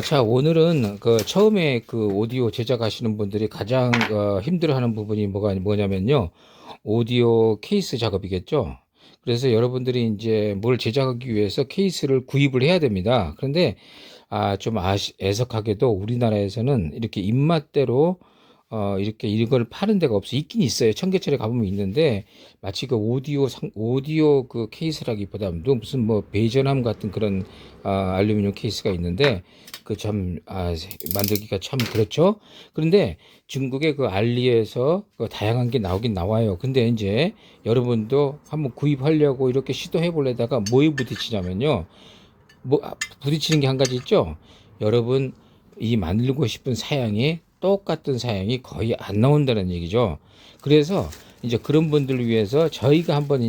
자, 오늘은 처음에 오디오 제작하시는 분들이 가장 힘들어하는 부분이 뭐냐면요. 오디오 케이스 작업이겠죠. 그래서 여러분들이 이제 뭘 제작하기 위해서 케이스를 구입을 해야 됩니다. 그런데 좀 애석하게도 우리나라에서는 이렇게 입맛대로 이렇게 이걸 파는 데가 없어. 있긴 있어요. 청계천에 가보면 있는데 마치 오디오 케이스라기보다도 무슨 뭐 배전함 같은 그런 알루미늄 케이스가 있는데 만들기가 참 그렇죠. 그런데 중국의 그 알리에서 다양한 게 나오긴 나와요. 근데 이제 여러분도 한번 구입하려고 이렇게 시도해 보려다가 뭐에 부딪히냐면요. 부딪히는 게 한 가지 있죠. 여러분, 이 만들고 싶은 사양이 똑같은 사양이 거의 안 나온다는 얘기죠. 그래서 이제 그런 분들을 위해서 저희가 한번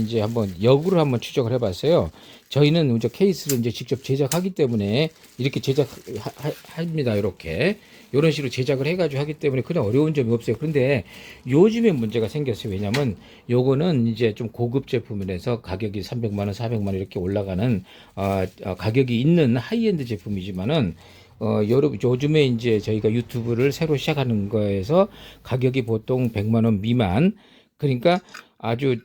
역으로 한번 추적을 해봤어요. 저희는 이제 케이스를 이제 직접 제작하기 때문에 이렇게 제작합니다. 이렇게 이런 식으로 제작을 해가지고 하기 때문에 그냥 어려운 점이 없어요. 그런데 요즘에 문제가 생겼어요. 왜냐하면 요거는 이제 좀 고급 제품이라서 가격이 300만 원, 400만 원 이렇게 올라가는 가격이 있는 하이엔드 제품이지만은 여러분 요즘에 이제 저희가 유튜브를 새로 시작하는 거에서 가격이 보통 100만 원 미만, 그러니까 아주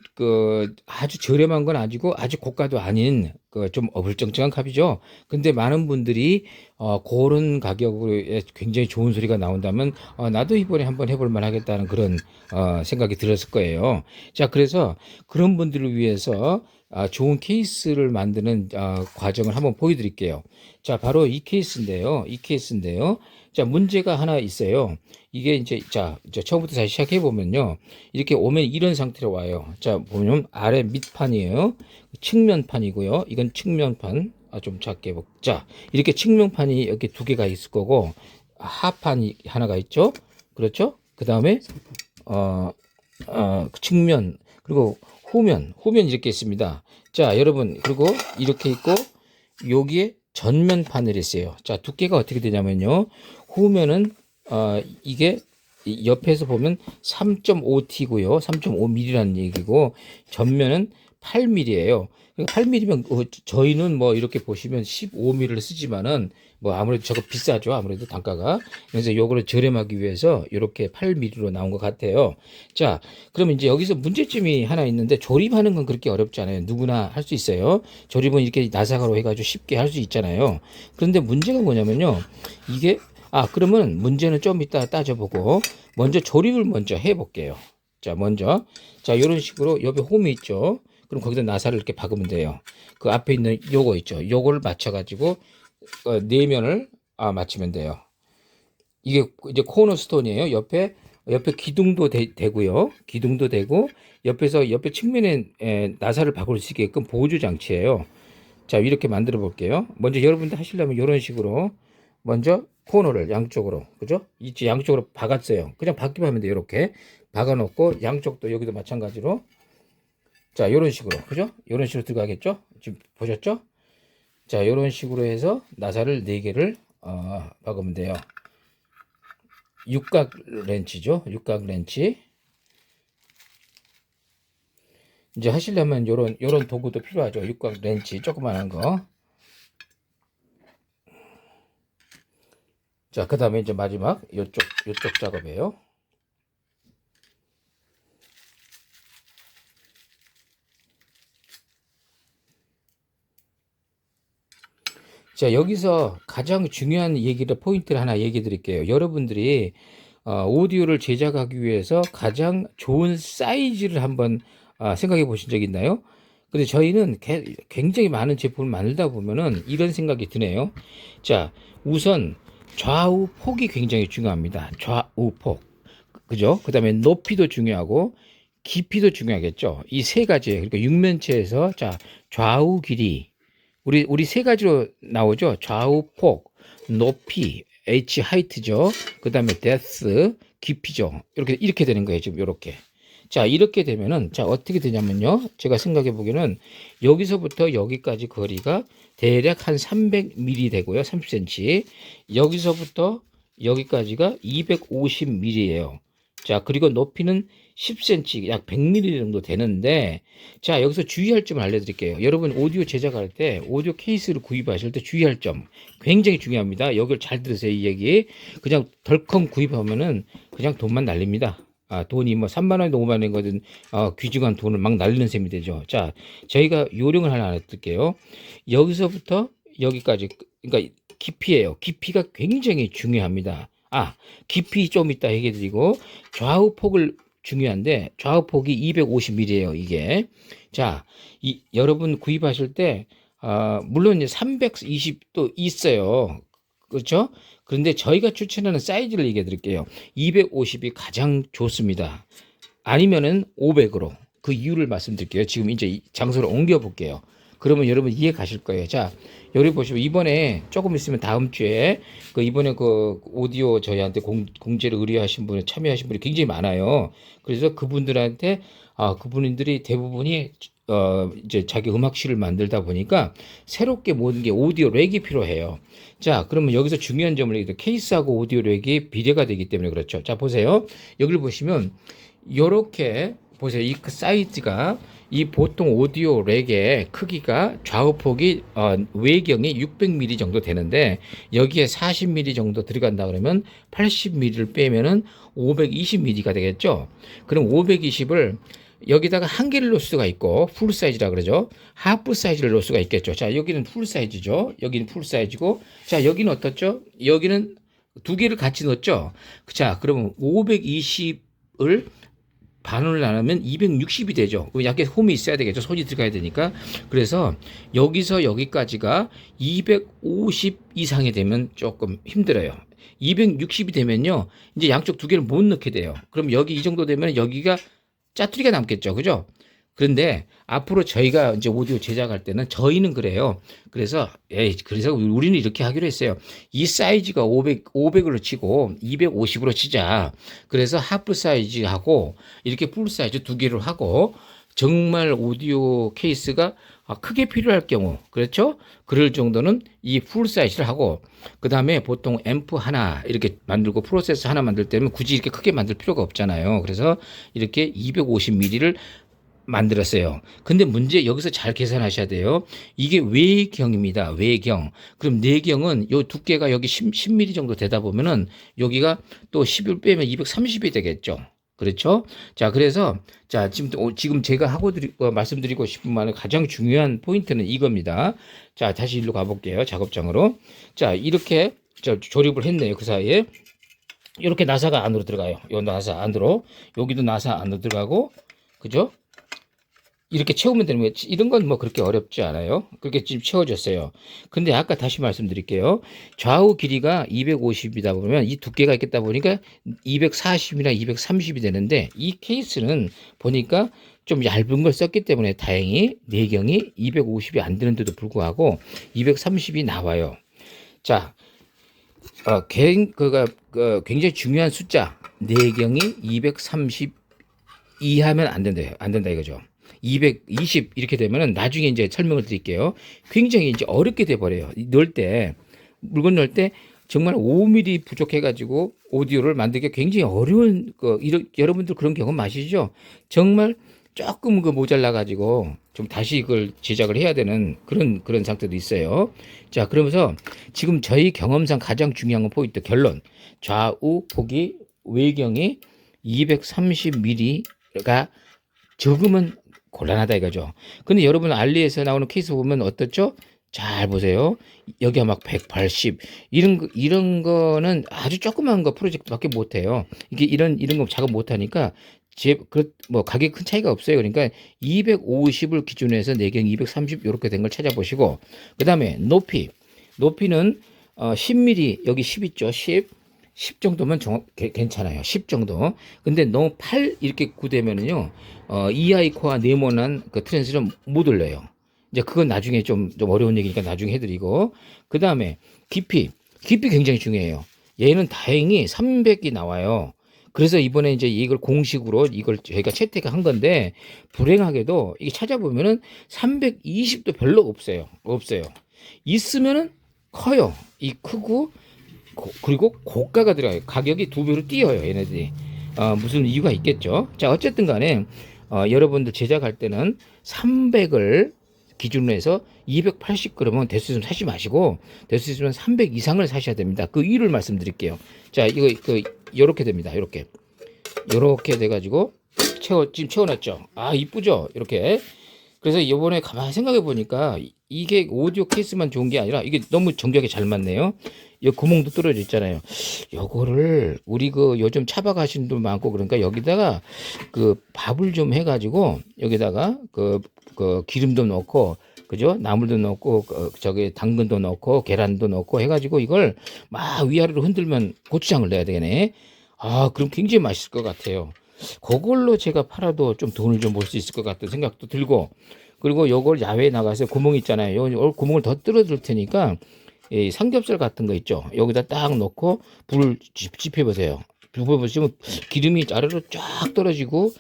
저렴한 건 아니고 아주 고가도 아닌 좀 어불쩡쩡한 값이죠. 근데 많은 분들이 그런 가격으로 굉장히 좋은 소리가 나온다면 나도 이번에 한번 해볼 만하겠다는 그런 생각이 들었을 거예요. 자, 그래서 그런 분들을 위해서 좋은 케이스를 만드는 과정을 한번 보여드릴게요. 자, 바로 이 케이스인데요. 자, 문제가 하나 있어요. 이게 이제 처음부터 다시 시작해 보면요. 이렇게 오면 이런 상태로 와요. 자, 보면 아래 밑판이에요. 측면판이고요. 이건 측면판. 좀 작게 자, 이렇게 측면판이 이렇게 두 개가 있을 거고 하판이 하나가 있죠. 그렇죠? 그 다음에 어, 측면, 그리고 후면 이렇게 있습니다. 자, 여러분, 그리고 이렇게 있고 여기에 전면 파넬이 있어요. 자, 두께가 어떻게 되냐면요. 후면은 이게 옆에서 보면 3.5T고요. 3.5mm라는 얘기고 전면은 8mm예요. 8mm면 저희는 뭐 이렇게 보시면 15mm를 쓰지만은 뭐 아무래도 저거 비싸죠. 아무래도 단가가. 그래서 요거를 저렴하기 위해서 이렇게 8mm로 나온 것 같아요. 자, 그러면 이제 여기서 문제점이 하나 있는데 조립하는 건 그렇게 어렵지 않아요. 누구나 할 수 있어요. 조립은 이렇게 나사가로 해가지고 쉽게 할 수 있잖아요. 그런데 문제가 뭐냐면요. 이게 그러면 문제는 좀 이따 따져보고 먼저 조립을 먼저 해볼게요. 자, 자, 이런 식으로 옆에 홈이 있죠. 그럼 거기다 나사를 이렇게 박으면 돼요. 그 앞에 있는 요거 있죠. 요거를 맞춰가지고 네 면을 맞추면 돼요. 이게 이제 코너스톤이에요. 옆에 기둥도 되고요. 기둥도 되고 옆에 측면에 나사를 박을 수 있게끔 보조 장치예요. 자, 이렇게 만들어 볼게요. 먼저 여러분들 하시려면 이런 식으로 먼저 코너를 양쪽으로, 그죠? 이쪽 양쪽으로 박았어요. 그냥 박기만 하면 돼요. 이렇게 박아 놓고 양쪽도 여기도 마찬가지로 자, 이런 식으로, 그죠? 이런 식으로 들어가겠죠? 지금 보셨죠? 자, 이런 식으로 해서 나사를 4개를 박으면 돼요. 육각 렌치죠. 육각 렌치. 이제 하시려면 요런 도구도 필요하죠. 육각 렌치 조그만한 거. 자, 그다음에 이제 마지막 요쪽 작업이에요. 자, 여기서 가장 중요한 포인트를 하나 얘기 드릴게요. 여러분들이 오디오를 제작하기 위해서 가장 좋은 사이즈를 한번 생각해 보신 적 있나요? 근데 저희는 굉장히 많은 제품을 만들다 보면은 이런 생각이 드네요. 자, 우선 좌우 폭이 굉장히 중요합니다. 좌우 폭. 그죠? 그 다음에 높이도 중요하고 깊이도 중요하겠죠. 이 세 가지. 그러니까 육면체에서 자, 좌우 길이. 우리 세 가지로 나오죠. 좌우 폭, 높이, H 하이트죠. 그 다음에 데스, 깊이죠. 이렇게 되는 거예요. 지금 이렇게. 자, 이렇게 되면은 자, 어떻게 되냐면요. 제가 생각해 보기에는 여기서부터 여기까지 거리가 대략 한 300mm 되고요. 30cm. 여기서부터 여기까지가 250mm예요. 자, 그리고 높이는 10cm 약 100mm 정도 되는데, 자 여기서 주의할 점을 알려드릴게요. 여러분 오디오 제작할 때 오디오 케이스를 구입하실 때 주의할 점 굉장히 중요합니다. 여기를 잘 들으세요. 이 얘기 그냥 덜컹 구입하면은 그냥 돈만 날립니다. 돈이 뭐 3만 원이든 5만 원이든 귀중한 돈을 막 날리는 셈이 되죠. 자, 저희가 요령을 하나 알려드릴게요. 여기서부터 여기까지, 그러니까 깊이예요. 깊이가 굉장히 중요합니다. 깊이 좀 이따 얘기해드리고, 좌우 폭을 중요한데 좌우 폭이 250mm예요. 이게. 자, 여러분 구입하실 때 물론 이제 320도 있어요. 그렇죠? 그런데 저희가 추천하는 사이즈를 얘기해 드릴게요. 250이 가장 좋습니다. 아니면은 500으로. 그 이유를 말씀드릴게요. 지금 이제 장소를 옮겨 볼게요. 그러면 여러분 이해 가실 거예요. 자, 여기 보시면 이번에 조금 있으면 다음 주에 이번에 그 오디오 저희한테 공지를 의뢰하신 분이 참여하신 분이 굉장히 많아요. 그래서 그분들한테 그분들이 대부분이 이제 자기 음악실을 만들다 보니까 새롭게 모든 게 오디오 렉이 필요해요. 자, 그러면 여기서 중요한 점을 얘기해요. 케이스하고 오디오 렉이 비례가 되기 때문에 그렇죠. 자, 보세요. 여기를 보시면 요렇게 보세요. 이 사이즈가 이 보통 오디오 렉의 크기가 좌우폭이 외경이 600mm 정도 되는데 여기에 40mm 정도 들어간다 그러면 80mm를 빼면은 520mm가 되겠죠. 그럼 520을 여기다가 한 개를 넣을 수가 있고 풀 사이즈라 그러죠. 하프 사이즈를 넣을 수가 있겠죠. 자, 여기는 풀 사이즈죠. 여기는 풀 사이즈고, 자, 여기는 어떻죠? 여기는 두 개를 같이 넣었죠. 자, 그러면 520을 반을 나누면 260이 되죠. 약간 홈이 있어야 되겠죠. 손이 들어가야 되니까. 그래서 여기서 여기까지가 250 이상이 되면 조금 힘들어요. 260이 되면요, 이제 양쪽 두 개를 못 넣게 돼요. 그럼 여기 이 정도 되면 여기가 짜투리가 남겠죠. 그죠? 그런데 앞으로 저희가 이제 오디오 제작할 때는 저희는 그래요. 그래서 우리는 이렇게 하기로 했어요. 이 사이즈가 500으로 치고 250으로 치자. 그래서 하프 사이즈하고 이렇게 풀 사이즈 두 개를 하고, 정말 오디오 케이스가 크게 필요할 경우, 그렇죠? 그럴 정도는 이 풀 사이즈를 하고, 그 다음에 보통 앰프 하나 이렇게 만들고 프로세서 하나 만들 때는 굳이 이렇게 크게 만들 필요가 없잖아요. 그래서 이렇게 250mm를 만들었어요. 근데 문제 여기서 잘 계산하셔야 돼요. 이게 외경입니다. 외경. 그럼 내경은 요 두께가 여기 10mm 정도 되다 보면은 여기가 또 10을 빼면 230이 되겠죠. 그렇죠? 자, 그래서 지금 제가 말씀드리고 싶은 말은 가장 중요한 포인트는 이겁니다. 자, 다시 일로 가볼게요. 작업장으로. 자, 이렇게 조립을 했네요. 그 사이에 이렇게 나사가 안으로 들어가요. 요 나사 안으로, 여기도 나사 안으로 들어가고, 그죠? 이렇게 채우면 되는 거예요. 이런 건 뭐 그렇게 어렵지 않아요. 그렇게 지금 채워졌어요. 근데 아까 다시 말씀드릴게요. 좌우 길이가 250이다 보면 이 두께가 있겠다 보니까 240이나 230이 되는데, 이 케이스는 보니까 좀 얇은 걸 썼기 때문에 다행히 내경이 250이 안 되는데도 불구하고 230이 나와요. 자, 굉장히 중요한 숫자, 내경이 230 이하면 안 된다. 안 된다 이거죠. 220 이렇게 되면은 나중에 이제 설명을 드릴게요. 굉장히 이제 어렵게 돼 버려요. 물건 넣을 때 정말 5mm 부족해 가지고 오디오를 만들기 굉장히 어려운 여러분들 그런 경험 아시죠? 정말 조금 모자라 가지고 좀 다시 이걸 제작을 해야 되는 그런 상태도 있어요. 자, 그러면서 지금 저희 경험상 가장 중요한 건 포인트 결론. 좌우 폭이 외경이 230mm가 적으면 곤란하다 이거죠. 근데 여러분 알리에서 나오는 케이스 보면 어떻죠? 잘 보세요. 여기가 막 180 이런 거는 아주 조그만 거 프로젝트밖에 못 해요. 이게 이런 거 작업 못 하니까 가격 큰 차이가 없어요. 그러니까 250을 기준으로 해서 내경 230 이렇게 된 걸 찾아보시고, 그다음에 높이는 10mm 여기 10 있죠. 10 정도면 괜찮아요. 10 정도. 근데 너무 8 이렇게 구되면은요, EI 코어 네모난 그 트랜스를 못 올려요. 이제 그건 나중에 좀 어려운 얘기니까 나중에 해드리고, 그 다음에 깊이 굉장히 중요해요. 얘는 다행히 300이 나와요. 그래서 이번에 이제 이걸 공식으로 이걸 저희가 채택한 건데, 불행하게도 이게 찾아보면은 320도 별로 없어요. 있으면은 커요. 크고, 그리고 고가가 들어가요. 가격이 2배로 뛰어요, 얘네들이. 무슨 이유가 있겠죠. 자, 어쨌든 간에 여러분들 제작할 때는 300을 기준으로 해서 280g은 될 수 있으면 사지 마시고 될 수 있으면 300 이상을 사셔야 됩니다. 그 이유를 말씀드릴게요. 자, 이거 요렇게 됩니다. 요렇게 돼 가지고 지금 채워놨죠. 아, 이쁘죠? 이렇게. 그래서 이번에 가만히 생각해 보니까 이게 오디오 케이스만 좋은 게 아니라 이게 너무 정교하게 잘 맞네요. 이 구멍도 뚫어져 있잖아요. 요거를 우리 그 요즘 차박 하시는 분 많고 그러니까 여기다가 그 밥을 좀 해가지고 여기다가 그 기름도 넣고 그죠? 나물도 넣고 저기 당근도 넣고 계란도 넣고 해가지고 이걸 막 위아래로 흔들면 고추장을 넣어야 되네. 아, 그럼 굉장히 맛있을 것 같아요. 그걸로 제가 팔아도 좀 돈을 좀 벌 수 있을 것 같은 생각도 들고 그리고 요걸 야외에 나가서 구멍 있잖아요. 요 구멍을 더 뚫어줄 테니까 이 삼겹살 같은 거 있죠. 여기다 딱 넣고 불을 지펴 보세요. 불 보시면 기름이 아래로 쫙 떨어지고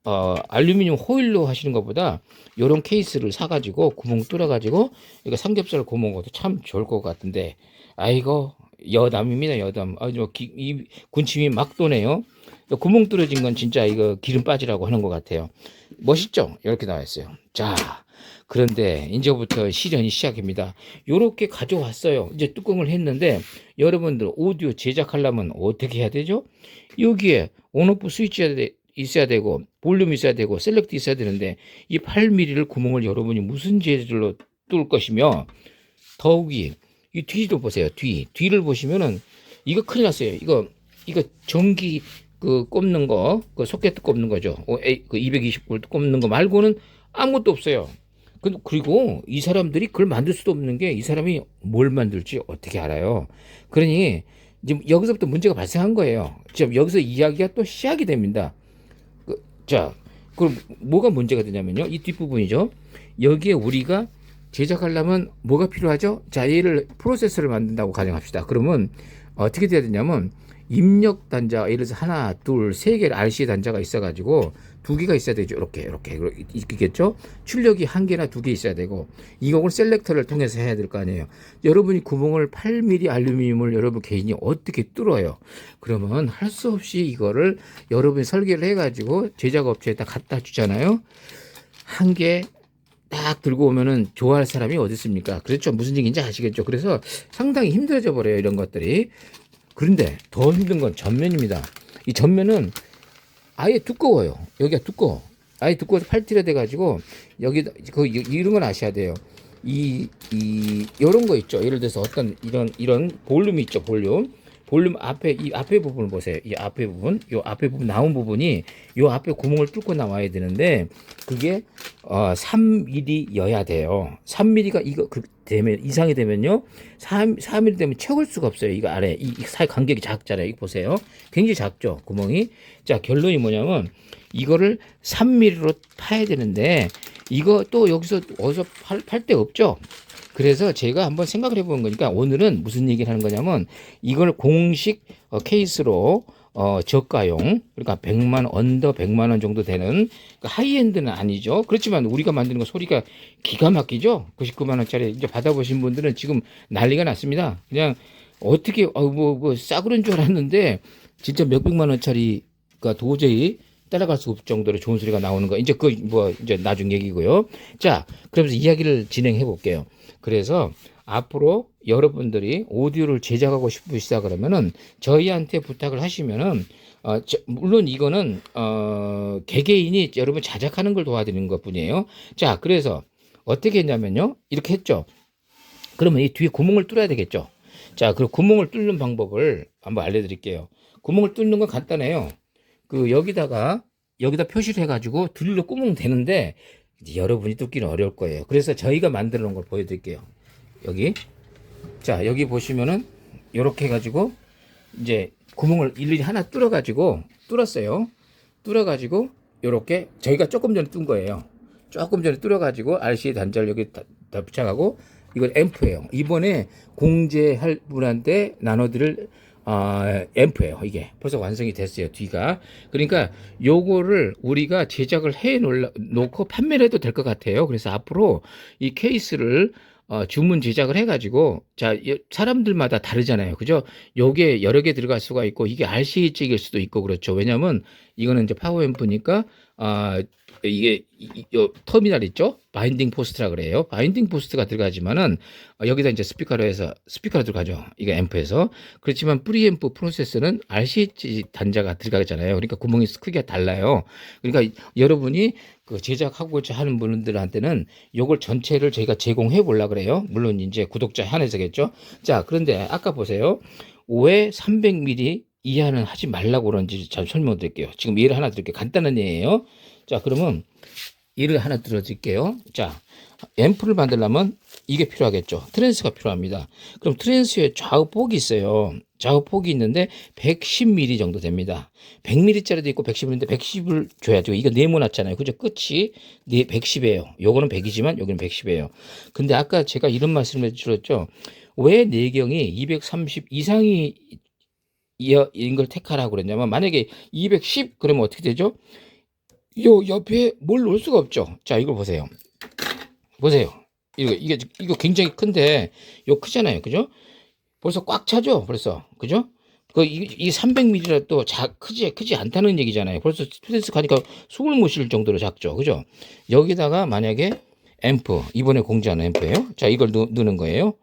알루미늄 호일로 하시는 것보다 요런 케이스를 사가지고 구멍 뚫어가지고 이거 삼겹살 구멍도 참 좋을 것 같은데 아이고 여담입니다 여담. 이 군침이 막 도네요. 구멍 뚫어진 건 진짜 이거 기름 빠지라고 하는 것 같아요. 멋있죠? 이렇게 나와 있어요. 자, 그런데 이제부터 시련이 시작입니다. 요렇게 가져왔어요. 이제 뚜껑을 했는데 여러분들 오디오 제작하려면 어떻게 해야 되죠? 여기에 온오프 스위치가 있어야 되고 볼륨 있어야 되고 셀렉트 있어야 되는데 이 8mm를 구멍을 여러분이 무슨 재질로 뚫을 것이며 더욱이 이 뒤도 보세요. 뒤를 보시면은 이거 큰일 났어요. 이거 전기 꼽는 거, 소켓 꼽는 거죠. 220V 꼽는 거 말고는 아무것도 없어요. 그리고 이 사람들이 그걸 만들 수도 없는 게 이 사람이 뭘 만들지 어떻게 알아요. 그러니 지금 여기서부터 문제가 발생한 거예요. 지금 여기서 이야기가 또 시작이 됩니다. 자, 그럼 뭐가 문제가 되냐면요. 이 뒷부분이죠. 여기에 우리가 제작하려면 뭐가 필요하죠? 자, 얘를 프로세서를 만든다고 가정합시다. 그러면 어떻게 돼야 되냐면 입력 단자, 예를 들어서 하나, 둘, 세 개의 RC 단자가 있어가지고 두 개가 있어야 되죠. 이렇게 있겠죠. 출력이 한 개나 두 개 있어야 되고 이걸 셀렉터를 통해서 해야 될 거 아니에요. 여러분이 구멍을 8mm 알루미늄을 여러분 개인이 어떻게 뚫어요? 그러면 할 수 없이 이거를 여러분이 설계를 해가지고 제작업체에다 갖다 주잖아요. 한 개 딱 들고 오면은 좋아할 사람이 어디 있습니까? 그렇죠. 무슨 얘기인지 아시겠죠? 그래서 상당히 힘들어져 버려요. 이런 것들이. 그런데 더 힘든 건 전면입니다. 이 전면은 아예 두꺼워요. 여기가 두꺼워. 아예 두꺼워서 팔티가 돼가지고 여기 이런 건 아셔야 돼요. 이런 거 있죠. 예를 들어서 어떤 이런 볼륨이 있죠. 볼륨 앞에 이 앞에 부분을 보세요. 이 앞에 부분, 요 앞에 부분 나온 부분이 요 앞에 구멍을 뚫고 나와야 되는데 그게 3mm여야 돼요. 3mm가 이거 되면 이상이 되면요, 3mm 되면 채울 수가 없어요. 이거 아래 이 사이 간격이 작잖아요. 이거 보세요. 굉장히 작죠, 구멍이. 자, 결론이 뭐냐면 이거를 3mm로 파야 되는데 이거 또 여기서 어디서 팔 데 없죠. 그래서 제가 한번 생각을 해보는 거니까 오늘은 무슨 얘기를 하는 거냐면 이걸 공식 케이스로 저가용, 그러니까 100만 언더 100만 원 정도 되는, 그러니까 하이엔드는 아니죠. 그렇지만 우리가 만드는 거 소리가 기가 막히죠. 99만 원짜리 이제 받아보신 분들은 지금 난리가 났습니다. 그냥 어떻게 싸구려인 줄 알았는데 진짜 몇백만 원짜리가 도저히 따라갈 수 없을 정도로 좋은 소리가 나오는 거. 이제 이제 나중 얘기고요. 자, 그러면서 이야기를 진행해 볼게요. 그래서 앞으로 여러분들이 오디오를 제작하고 싶으시다 그러면은 저희한테 부탁을 하시면은 물론 이거는 개개인이 여러분 제작하는 걸 도와드리는 것뿐이에요. 자, 그래서 어떻게 했냐면요, 이렇게 했죠. 그러면 이 뒤에 구멍을 뚫어야 되겠죠. 자, 그 구멍을 뚫는 방법을 한번 알려드릴게요. 구멍을 뚫는 건 간단해요. 여기다 표시를 해가지고 드릴로 구멍 되는데 여러분이 뚫기는 어려울 거예요. 그래서 저희가 만들어 놓은 걸 보여드릴게요. 여기 보시면은 이렇게 해가지고 이제 구멍을 일일이 하나 뚫었어요. 뚫어가지고 이렇게 저희가 조금 전에 뚫은 거예요. 조금 전에 뚫어가지고 RC 단자를 여기 다 붙여가고 이건 앰프예요. 이번에 공제할 분한테 나눠드릴 앰프예요. 이게 벌써 완성이 됐어요. 뒤가. 그러니까 요거를 우리가 제작을 해 놓고 판매를 해도 될 것 같아요. 그래서 앞으로 이 케이스를 주문 제작을 해가지고, 자, 사람들마다 다르잖아요. 그죠? 요게 여러 개 들어갈 수가 있고, 이게 RCH일 수도 있고, 그렇죠. 왜냐면, 이거는 이제 파워앰프니까, 이게, 요 터미널 있죠? 바인딩 포스트라 그래요. 바인딩 포스트가 들어가지만은, 여기다 이제 스피커로 해서, 스피커로 들어가죠. 이게 앰프에서. 그렇지만, 프리앰프 프로세서는 RCH 단자가 들어가잖아요. 그러니까 구멍이 크기가 달라요. 그러니까 여러분이 그 제작하고자 하는 분들한테는 요걸 전체를 저희가 제공해 보려 그래요. 물론 이제 구독자 한해서겠죠. 자, 그런데 아까 보세요. 왜 300ml 이하는 하지 말라고 그런지 잘 설명 드릴게요. 지금 예를 하나 드릴게요. 간단한 예예요. 자, 그러면 예를 하나 들어드릴게요. 자, 앰프를 만들려면 이게 필요하겠죠. 트랜스가 필요합니다. 그럼 트랜스에 좌우폭이 있어요. 좌우폭이 있는데 110mm 정도 됩니다. 100mm짜리도 있고 110mm인데 110을 줘야죠. 이거 네모났잖아요. 그죠? 끝이 110이에요. 요거는 100이지만 여기는 110이에요. 근데 아까 제가 이런 말씀을 드렸죠. 왜 내경이 230 이상이 이런 걸 택하라고 그랬냐면, 만약에 210 그러면 어떻게 되죠? 요 옆에 뭘 놓을 수가 없죠. 자, 이걸 보세요. 보세요. 이거 굉장히 큰데, 요 크잖아요. 그죠? 벌써 꽉 차죠? 벌써. 그죠? 이 300ml라 또 크지 않다는 얘기잖아요. 벌써 스튜디오스 가니까 숨을 못 쉴 정도로 작죠. 그죠? 여기다가 만약에 앰프, 이번에 공지하는 앰프예요. 자, 이걸 넣는 거예요.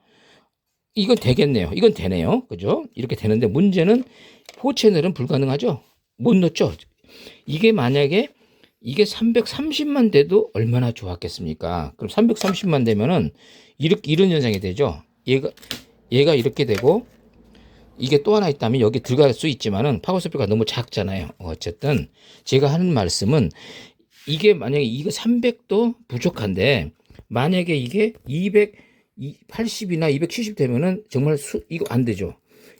이건 되겠네요. 이건 되네요. 그죠? 이렇게 되는데, 문제는 4채널은 불가능하죠? 못 넣죠? 이게 만약에 이게 330만 돼도 얼마나 좋았겠습니까? 그럼 330만 되면은 이런 현상이 되죠. 얘가 이렇게 되고, 이게 또 하나 있다면 여기 들어갈 수 있지만은 파워 서피가 너무 작잖아요. 어쨌든 제가 하는 말씀은, 이게 만약에 이거 300도 부족한데, 만약에 이게 280이나 270 되면은 정말 이거 안 되죠.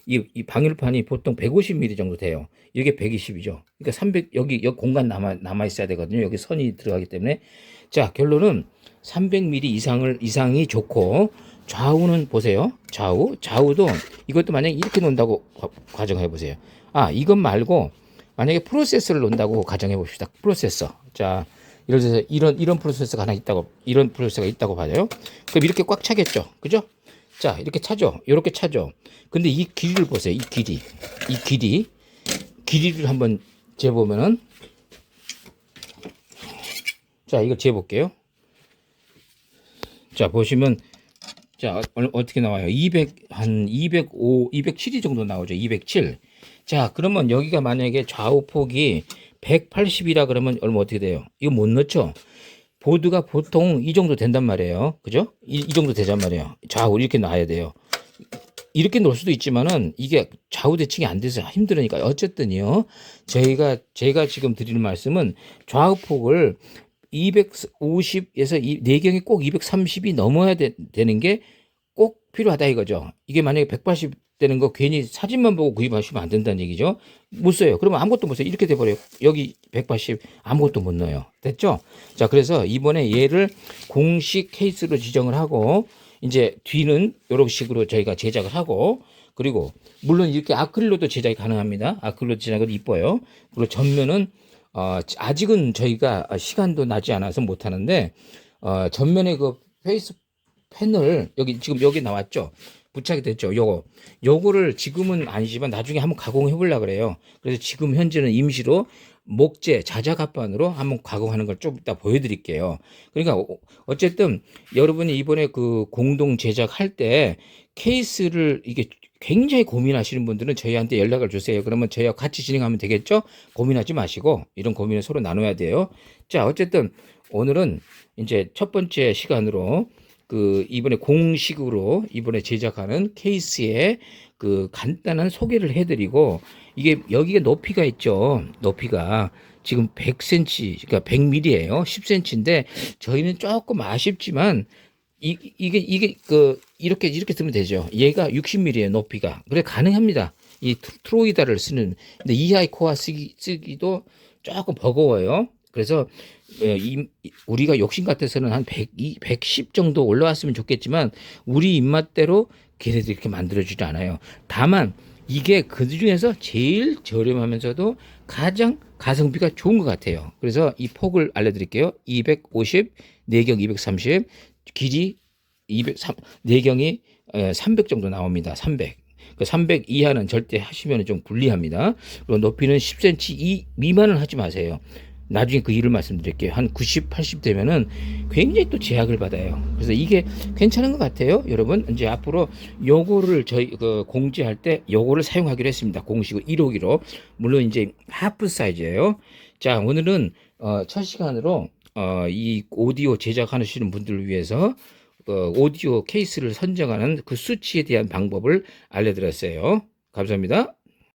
이 방열판이 보통 150mm 정도 돼요. 이게 120이죠. 그러니까 300, 여기 공간 남아 있어야 되거든요. 여기 선이 들어가기 때문에. 자, 결론은 300mm 이상이 좋고, 좌우는 보세요. 좌우도 이것도 만약에 이렇게 놓는다고 가정해 보세요. 이것 말고 만약에 프로세서를 놓는다고 가정해 봅시다. 프로세서. 자, 예를 들어서 이런 프로세서가 하나 있다고, 이런 프로세서가 있다고 봐요. 그럼 이렇게 꽉 차겠죠. 그죠? 자, 이렇게 차죠. 이렇게 차죠. 근데 이 길이를 보세요. 길이를 한번 재보면은, 자, 이걸 재볼게요. 자, 보시면, 자, 어떻게 나와요? 205, 207이 정도 나오죠. 207. 자, 그러면 여기가 만약에 좌우폭이 180이라 그러면 얼마 어떻게 돼요? 이거 못 넣죠? 보드가 보통 이 정도 된단 말이에요. 그죠? 이 정도 되단 말이에요. 좌우 이렇게 놔야 돼요. 이렇게 놓을 수도 있지만은 이게 좌우 대칭이 안 돼서 힘들으니까, 어쨌든요. 제가 지금 드리는 말씀은, 좌우폭을 250에서 내경이 꼭 230이 넘어야 되는 게 꼭 필요하다 이거죠. 이게 만약에 180 되는 거 괜히 사진만 보고 구입하시면 안 된다는 얘기죠. 못 써요. 그러면 아무것도 못 써요. 이렇게 돼버려요. 여기 180 아무것도 못 넣어요. 됐죠? 자, 그래서 이번에 얘를 공식 케이스로 지정을 하고, 이제 뒤는 이런 식으로 저희가 제작을 하고, 그리고 물론 이렇게 아크릴로도 제작이 가능합니다. 아크릴로 제작은 이뻐요. 그리고 전면은 아직은 저희가 시간도 나지 않아서 못 하는데, 전면에 그 페이스 펜을 지금 여기 나왔죠. 부착이 됐죠. 요거를 지금은 아니지만 나중에 한번 가공해 보려고 그래요. 그래서 지금 현재는 임시로 목재 자작합반으로 한번 가공하는 걸 좀 이따 보여드릴게요. 그러니까 어쨌든 여러분이 이번에 그 공동 제작할 때 케이스를 이게 굉장히 고민하시는 분들은 저희한테 연락을 주세요. 그러면 저희와 같이 진행하면 되겠죠? 고민하지 마시고 이런 고민을 서로 나눠야 돼요. 자, 어쨌든 오늘은 이제 첫 번째 시간으로 이번에 공식으로 이번에 제작하는 케이스의 그 간단한 소개를 해드리고, 이게 여기가 높이가 있죠. 높이가 지금 100cm, 그러니까 100mm예요. 10cm인데 저희는 조금 아쉽지만 이게 이렇게 쓰면 되죠. 얘가 60mm예요. 높이가. 그래 가능합니다. 이 트로이다를 쓰는. 근데 이하이 코어 쓰기도 조금 버거워요. 그래서 우리가 욕심 같아서는 한 110 정도 올라왔으면 좋겠지만, 우리 입맛대로 걔네들이 이렇게 만들어주지 않아요. 다만 이게 그 중에서 제일 저렴하면서도 가장 가성비가 좋은 것 같아요. 그래서 이 폭을 알려드릴게요. 250, 내경 230, 길이 200, 내경이 300 정도 나옵니다. 300. 그 300 이하는 절대 하시면 좀 불리합니다. 그리고 높이는 10cm 미만은 하지 마세요. 나중에 그 일을 말씀드릴게요. 한 90, 80 되면은 굉장히 또 제약을 받아요. 그래서 이게 괜찮은 것 같아요. 여러분, 이제 앞으로 요거를 저희 그 공지할 때 요거를 사용하기로 했습니다. 공식으로 1호기로. 물론 이제 하프 사이즈예요. 자, 오늘은 첫 시간으로 이 오디오 제작하시는 분들을 위해서 오디오 케이스를 선정하는 그 수치에 대한 방법을 알려드렸어요. 감사합니다.